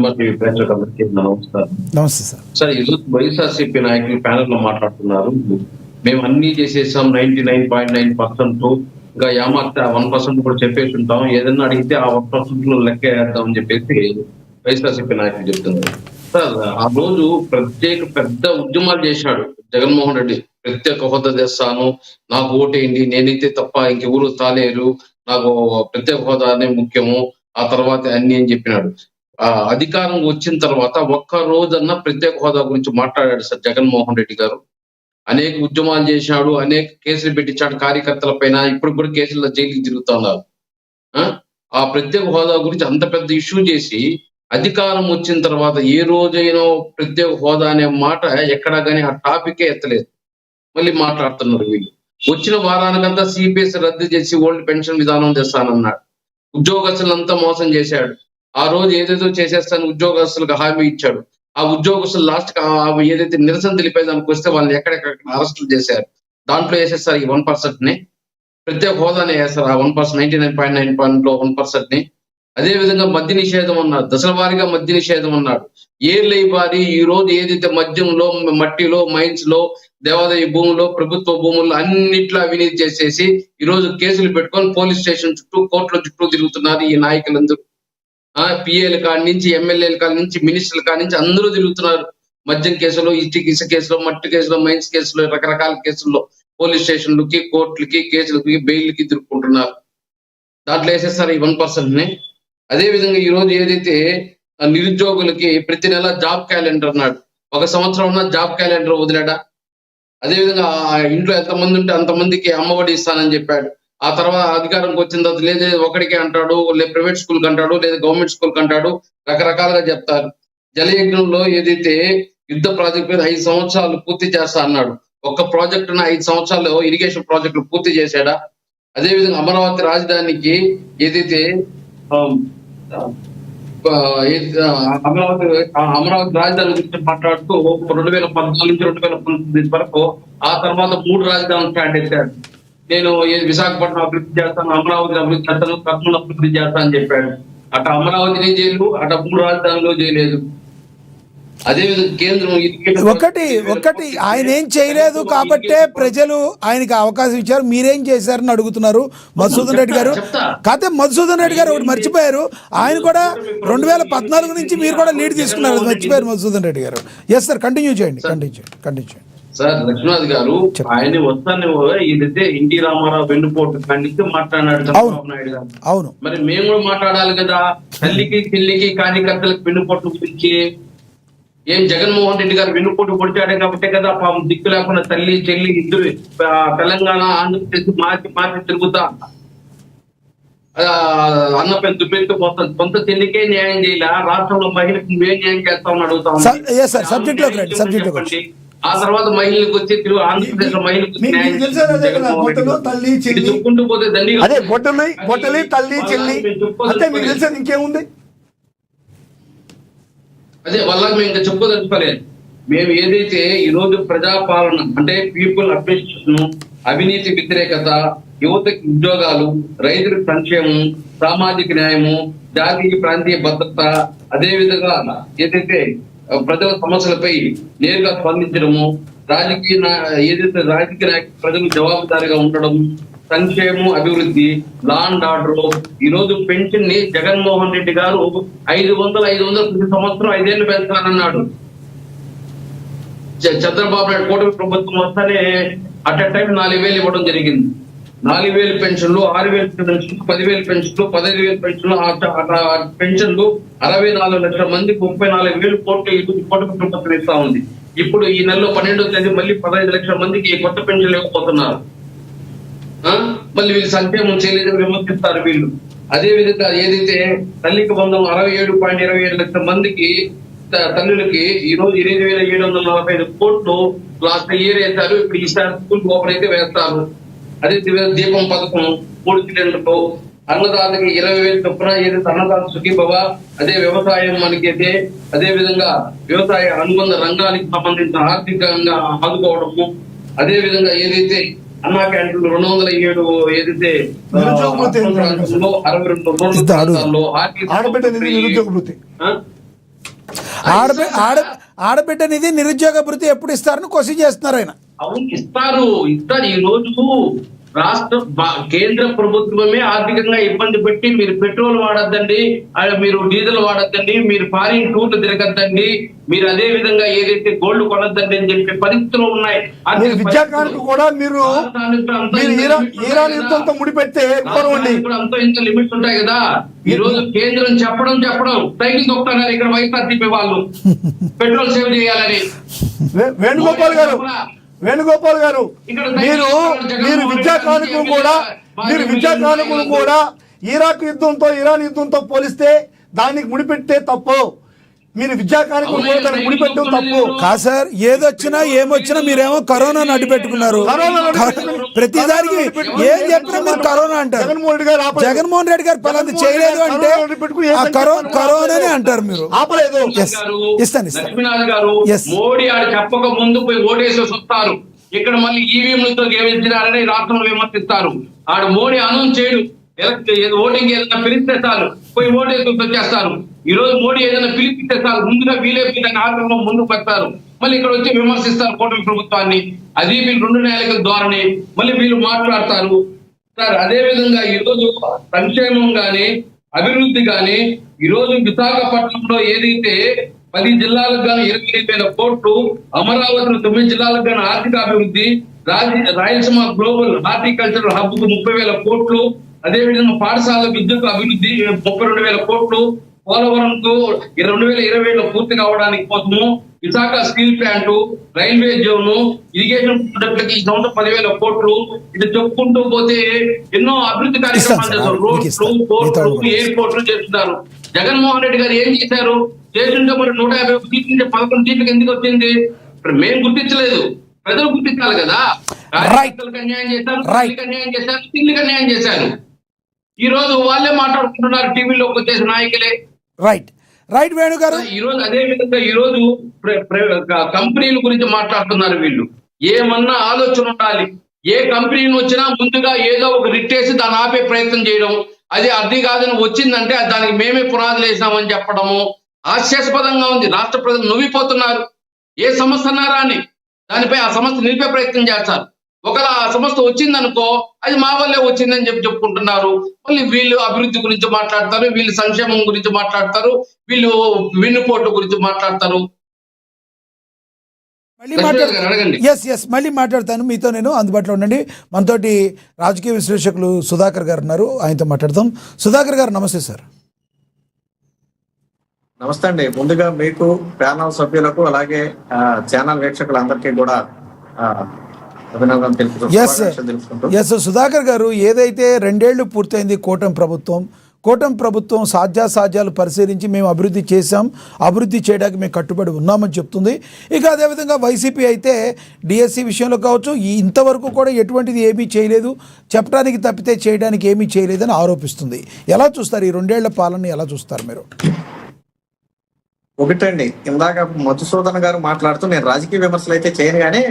నమస్కారం. నమస్తే sir. Sir ఈరోజు వైఎస్ఆర్సీపీ నాయకులు ప్యానెల్ లో మాట్లాడుతున్నారు. మేము అన్ని చేసేసాం 99.9%, ఇంకా ఏమాత్ర 1% కూడా చెప్పేసి ఉంటాం, ఏదన్నా అడిగితే ఆ 1% లో లెక్క వేద్దాం అని చెప్పేసి వైఎస్ఆర్సీపీ నాయకులు చెప్తున్నారు. సార్ ఆ రోజు పెద్ద ఉద్యమాలు చేశాడు జగన్మోహన్ రెడ్డి. ప్రత్యేక హోదా చేస్తాను, నాకు ఓటేయండి, నేనైతే తప్ప ఇంకెవరు తాలేరు, నాకు ప్రత్యేక హోదానే ముఖ్యము, ఆ తర్వాత అన్ని అని చెప్పినాడు. అధికారం వచ్చిన తర్వాత ఒక్క రోజన్నా ప్రత్యేక హోదా గురించి మాట్లాడాడు సార్ జగన్మోహన్ రెడ్డి గారు. అనేక ఉద్యమాలు చేశాడు, అనేక కేసులు పెట్టించాడు కార్యకర్తల పైన, ఇప్పుడు కూడా కేసుల్లో జైలుకి తిరుగుతున్నారు. ఆ ప్రత్యేక హోదా గురించి అంత పెద్ద ఇష్యూ చేసి అధికారం వచ్చిన తర్వాత ఏ రోజైనా ప్రత్యేక హోదా అనే మాట ఎక్కడా కానీ ఆ టాపికే ఎత్తలేదు. మళ్ళీ మాట్లాడుతున్నారు వీళ్ళు. వచ్చిన వారానికంతా సిపిఎస్ రద్దు చేసి ఓల్డ్ పెన్షన్ విధానం తెస్తానన్నాడు. ఉద్యోగస్తులంతా మోసం చేశాడు. ఆ రోజు ఏదేదో చేసేస్తాను ఉద్యోగస్తులకు హామీ ఇచ్చాడు. ఆ ఉద్యోగస్తులు లాస్ట్ ఏదైతే నిరసన తెలిపేదానికి వస్తే వాళ్ళని ఎక్కడెక్కడ అరెస్టులు చేశారు. దాంట్లో వేసేస్తారు ఈ 1% ని, ప్రత్యేక హోదానే వేస్తారు ఆ 1%, 99.9% 1% ని. అదే విధంగా మద్య నిషేధం అన్నాడు, దశల వారీగా మద్య నిషేధం అన్నాడు. ఏర్లై బారి ఈ రోజు ఏదైతే మద్యంలో, మట్టిలో, మైన్స్ లో, దేవాదాయ భూముల్లో, ప్రభుత్వ భూముల్లో అన్నిట్లో అవినీతి చేసేసి ఈ రోజు కేసులు పెట్టుకొని పోలీస్ స్టేషన్ చుట్టూ, కోర్టుల చుట్టూ తిరుగుతున్నారు ఈ నాయకులందరూ. పిఏల కాడి నుంచి, ఎమ్మెల్యేల కాడి నుంచి, మినిస్టర్ల కాడి నుంచి అందరూ తిరుగుతున్నారు. మద్యం కేసులో, ఇసుక కేసులో, మట్టి కేసులో, మైన్స్ కేసులో, రకరకాల కేసుల్లో పోలీస్ స్టేషన్లకి, కోర్టులకి, కేసులకి, బెయిల్కి తిరుగుకుంటున్నారు. దాంట్లో వేసేస్తారు ఈ 1% ని. అదే విధంగా ఈ రోజు ఏదైతే నిరుద్యోగులకి ప్రతి నెల జాబ్ క్యాలెండర్ అన్నాడు. 1 సంవత్సరం ఉన్న జాబ్ క్యాలెండర్ వదిలాడా? అదే విధంగా ఇంట్లో ఎంతమంది ఉంటే అంతమందికి అమ్మఒడి ఇస్తానని చెప్పాడు. ఆ తర్వాత అధికారంకి వచ్చిన తర్వాత లేదా ఒకడికి అంటాడు, లేదా ప్రైవేట్ స్కూల్ అంటాడు, లేదా గవర్నమెంట్ స్కూల్ అంటాడు, రకరకాలుగా చెప్తారు. జలయజ్ఞంలో ఏదైతే యుద్ధ ప్రాజెక్టు మీద 5 సంవత్సరాలు పూర్తి చేస్తా అన్నాడు. ఒక్క ప్రాజెక్టున 5 సంవత్సరాలు ఇరిగేషన్ ప్రాజెక్టులు పూర్తి చేశాడా? అదే విధంగా అమరావతి రాజధానికి ఏదైతే అమరావతి రాజధాని గురించి మాట్లాడుతూ 2014 నుంచి 2019 వరకు ఆ తర్వాత 3 రాజధానులు స్టార్ట్ చేశాడు. నేను విశాఖపట్నం అభివృద్ధి చేస్తాను, అమరావతిని అభివృద్ధి చేస్తాను, కర్నూలు అభివృద్ధి చేస్తాను అని చెప్పాడు. అటు అమరావతిని చేయలేదు, అటు 3 రాజధానులు చేయలేదు. అదేవిధంగా కేంద్రం ఒకటి ఆయన ఏం చేయలేదు కాబట్టే ప్రజలు ఆయనకి అవకాశం ఇచ్చారు. మీరేం చేశారని అడుగుతున్నారు మధుసూదన్ రెడ్డి గారు. కాకపోతే మధుసూదన్ రెడ్డి గారు ఒకటి మర్చిపోయారు, ఆయన కూడా 2014 నుంచి మీరు కూడా లీడ్ తీసుకున్నారు, మర్చిపోయారు మధుసూదన్ రెడ్డి గారు. ఎస్ సార్, కంటిన్యూ చేయండి. సార్ లక్ష్మీనాథ్ గారు, ఆయన వస్తానే ఏదైతే ఎన్టీ రామారావు వెన్నుపోటు ఖండిస్తూ మాట్లాడినాడు చంద్రబాబు నాయుడు గారు. అవును, మరి మేము కూడా మాట్లాడాలి కదా. తల్లికి చెల్లికి కార్యకర్తలకు వెన్నుపోటు గురించి. ఏం జగన్మోహన్ రెడ్డి గారు వెన్నుపోటు పొడిచాడే కాబట్టే కదా పాపం దిక్కు లేకుండా తల్లి చెల్లి ఇద్దరు తెలంగాణ ఆంధ్రప్రదేశ్ మార్చి తిరుగుతా అన్న పెద్ద మొత్తం సొంత చెల్లికే న్యాయం చేయాల, రాష్ట్రంలో మహిళకు నువ్వేం న్యాయం చేస్తామని అడుగుతా ఉన్నాం. ఆ తర్వాత మహిళలకు వచ్చి ఆంధ్రప్రదేశ్ లో మహిళలకు చెప్పుకుంటూ పోతే ఇంకేముంది. అదే వల్ల మేము ఇంకా చెప్పుకోదలుచుకోలేదు. మేము ఏదైతే ఈ రోజు ప్రజాపాలన అంటే పీపుల్ అడ్మినిస్ట్రేషన్, అవినీతి వ్యతిరేకత, యువతకి ఉద్యోగాలు, రైతులకు సంక్షేమం, సామాజిక న్యాయము, జాతీయ ప్రాంతీయ భద్రత, అదే విధంగా ఏదైతే ప్రజల సమస్యలపై నేరుగా స్పందించడము, ఏదైతే రాజకీయ నాయకులు ప్రజలకు జవాబుదారీగా ఉండడం, సంక్షేమం, అభివృద్ధి, లా అండ్ ఆర్డర్. ఈ రోజు పెన్షన్ ని జగన్మోహన్ రెడ్డి గారు 500 ప్రతి సంవత్సరం 5 ఏళ్లు పెంచాలన్నాడు. చంద్రబాబు నాయుడు కూటమి ప్రభుత్వం వస్తానే అట్ టైం 4,000 ఇవ్వడం జరిగింది. 4,000 పెన్షన్లు, 6,000 పెన్షన్లు, 10,000 పెన్షన్లు, 15,000 పెన్షన్లు, పెన్షన్లు 64 లక్షల మందికి 34,000 కోట్లు కూటమి ప్రభుత్వం ఇస్తా ఉంది. ఇప్పుడు ఈ నెలలో 12వ తేదీ మళ్ళీ 15 లక్షల మందికి కొత్త పెన్షన్లు ఇవ్వబోతున్నారు. మళ్ళీ వీళ్ళు సంక్షేమం చేయలేదని విమర్శిస్తారు వీళ్ళు. అదే విధంగా ఏదైతే తల్లికి బంధం 67.27 లక్షల మందికి తల్లులకి ఈ రోజు 8,745 కోట్లు లాస్ట్ ఇయర్ వేస్తారు. ఇప్పుడు ఈసారి స్కూల్ ఓపెన్ అయితే వేస్తారు. అదే దీపం పథకం 3 సిలిండర్లు, అన్నదాతకి 20,000 చొప్పున ఏదైతే అన్నదాత సుఖీభవ, అదే వ్యవసాయం మనకైతే అదే విధంగా వ్యవసాయ అనుబంధ రంగానికి సంబంధించిన ఆర్థికంగా ఆదుకోవడము, అదే విధంగా ఏదైతే అన్నా క్యాంటీన్లు 207 ఏదైతే 62 నిరుద్యోగ వృత్తి ఆడబిడ్డ నిధి నిరుద్యోగ భృతి ఎప్పుడు ఇస్తారని క్వశ్చన్ చేస్తున్నారు ఆయన. అవును, ఇస్తారు. ఈ రోజు కేంద్ర ప్రభుత్వమే ఆర్థికంగా ఇబ్బంది పెట్టి మీరు పెట్రోల్ వాడద్దండి, మీరు డీజిల్ వాడద్దండి, మీరు ఫారిన్ టూర్లు తిరగద్దండి, మీరు అదే విధంగా ఏదైతే గోల్డ్ కొనద్దండి అని చెప్పే పరిస్థితులు ఉన్నాయి. విద్యాకానికి కూడా మీరు ఇరాన్ యుద్ధంతో ముడిపెడితే అంత ఇంత లిమిట్స్ ఉంటాయి కదా. ఈ రోజు కేంద్రం చెప్పడం సైకిల్ తొక్కుతున్నారు ఇక్కడ వైఎస్ఆర్సీపీ వాళ్ళు పెట్రోల్ సేవ్ చేయాలని. వేణుగోపాల్ గారు మీరు విద్యా కానుకలు కూడా ఇరాక్ యుద్ధంతో ఇరాన్ యుద్ధంతో పోలిస్తే దానికి ముడిపెడితే తప్పు. మీరు విద్యా కానుకలు కూడా దానికి ముడిపెట్టడం తప్పు కాదు సార్. ఏదొచ్చినా ఏమొచ్చినా మీరేమో కరోనా అడ్డు పెట్టుకున్నారు. ప్రతిదానికి ఏం చెప్పినా మీరు కరోనా అంటారు. జగన్మోహన్ రెడ్డి గారు పలాంటి చేయలేదు అంటే కరోనానే అంటారు మీరు. ఆపలేదు. లక్ష్మీనాథ్ గారు మోడీ ఆడు చెప్పక ముందు పోయి ఓటేసి వస్తారు. ఇక్కడ మళ్ళీ ఈవీఎంలతో గెలిచినారని రాష్ట్రంలో విమర్శిస్తారు. ఆడు మోడీ అనౌన్స్ చేయడు, ఓటింగ్ ఏదైనా పిలిస్తే చాలు పోయి ఓటేసి వచ్చేస్తారు. ఈ రోజు మోడీ ఏదైనా పిలిపిస్తే చాలు ముందుగా వీలే ఆగ్రహంలో ముందుకు పెడతారు. మళ్ళీ ఇక్కడ వచ్చి విమర్శిస్తారు కూటమి ప్రభుత్వాన్ని. అది వీళ్ళు 2 నేలల ద్వారానే మళ్ళీ వీళ్ళు మాట్లాడతారు సార్. అదే విధంగా ఈ రోజు సంక్షేమం గాని అభివృద్ధి గాని ఈ రోజు విశాఖపట్నంలో ఏదైతే 10 జిల్లాలకు గాను 25,000 కోట్లు, అమరావతిలో 9 జిల్లాలకు గాను ఆర్థిక అభివృద్ధి, రాయలసీమ గ్లోబల్ హార్టికల్చరల్ హబ్ కు 30,000 కోట్లు, అదేవిధంగా పాఠశాల విద్యుత్ అభివృద్ధి 32,000 కోట్లు, పోలవరంకు 2027లో పూర్తి కావడానికి కోసము Visakha steel plant, railway zone, irrigation ప్రాజెక్టులకి ఈ సంవత్సరం 10,000 కోట్లు. ఇది చెప్పుకుంటూ పోతే ఎన్నో అభివృద్ధి కార్యక్రమాలు చేస్తారు. రోడ్లు, పోర్టులు, ఎయిర్పోర్ట్లు చేస్తున్నారు. జగన్మోహన్ రెడ్డి గారు ఏం చేశారు? చేస్తుంటే మరి 150 సీట్ల నుంచి 11 సీట్లకు ఎందుకు వచ్చింది? మేము గుర్తించలేదు, ప్రజలు గుర్తించాలి కదా. కార్యకర్తలకు అన్యాయం చేశారు, అన్యాయం చేశారు, తిండికి అన్యాయం చేశారు. ఈ రోజు వాళ్ళే మాట్లాడుకుంటున్నారు టీవీలోకి వచ్చేసి నాయకులే. రైట్ వేణు గారు. ఈ రోజు అదే విధంగా ఈ రోజు కంపెనీల గురించి మాట్లాడుతున్నారు వీళ్ళు. ఏమన్నా ఆలోచన ఉండాలి. ఏ కంపెనీని వచ్చినా ముందుగా ఏదో ఒక రిట్టేసి దాన్ని ఆపే ప్రయత్నం చేయడం, అది అర్థం కాదని వచ్చిందంటే దానికి మేమే పునాదులు వేసామని చెప్పడము హాస్యాస్పదంగా ఉంది. రాష్ట్ర ప్రజలు నవ్విపోతున్నారు. ఏ సమస్య అన్నారా అని దానిపై ఆ సమస్య నిలిపే ప్రయత్నం చేస్తారు. ఒకవేళ ఆ సమస్య వచ్చిందనుకో అది మా వల్లే వచ్చిందని చెప్పుకుంటున్నారు. మళ్ళీ వీళ్ళు అభివృద్ధి గురించి మాట్లాడతారు, వీళ్ళు సంక్షేమం గురించి మాట్లాడతారు, వీళ్ళు వెన్నుపోటు గురించి మాట్లాడతారు. మళ్ళీ మాట్లాడతాను మీతో. నేను అందుబాటులో ఉండండి. మనతోటి రాజకీయ విశ్లేషకులు సుధాకర్ గారు ఉన్నారు, ఆయనతో మాట్లాడతాం. సుధాకర్ గారు నమస్తే సార్. నమస్తే అండి. ముందుగా మీకు, ప్యానల్ సభ్యులకు, అలాగే ఛానల్ వీక్షకులందరికీ కూడా అభినందనలు తెలుపుకుంటూ. సుధాకర్ గారు, ఏదైతే 2 ఏళ్లు పూర్తయింది కూటమి ప్రభుత్వం సాధ్యాసాధ్యాలు పరిశీలించి మేము అభివృద్ధి చేశాం, అభివృద్ధి చేయడానికి మేము కట్టుబడి ఉన్నామని చెప్తుంది. ఇక అదేవిధంగా వైసీపీ అయితే డిఎస్సి విషయంలో కావచ్చు ఇంతవరకు కూడా ఎటువంటిది ఏమీ చేయలేదు, చెప్పడానికి తప్పితే చేయడానికి ఏమీ చేయలేదని ఆరోపిస్తుంది. ఎలా చూస్తారు ఈ 2 ఏళ్ల పాలన? ఎలా చూస్తారు మీరు? ఒకటండి, ఇందాక మధుసూదన్ గారు మాట్లాడుతూ నేను రాజకీయ విమర్శలు అయితే చేయను, కానీ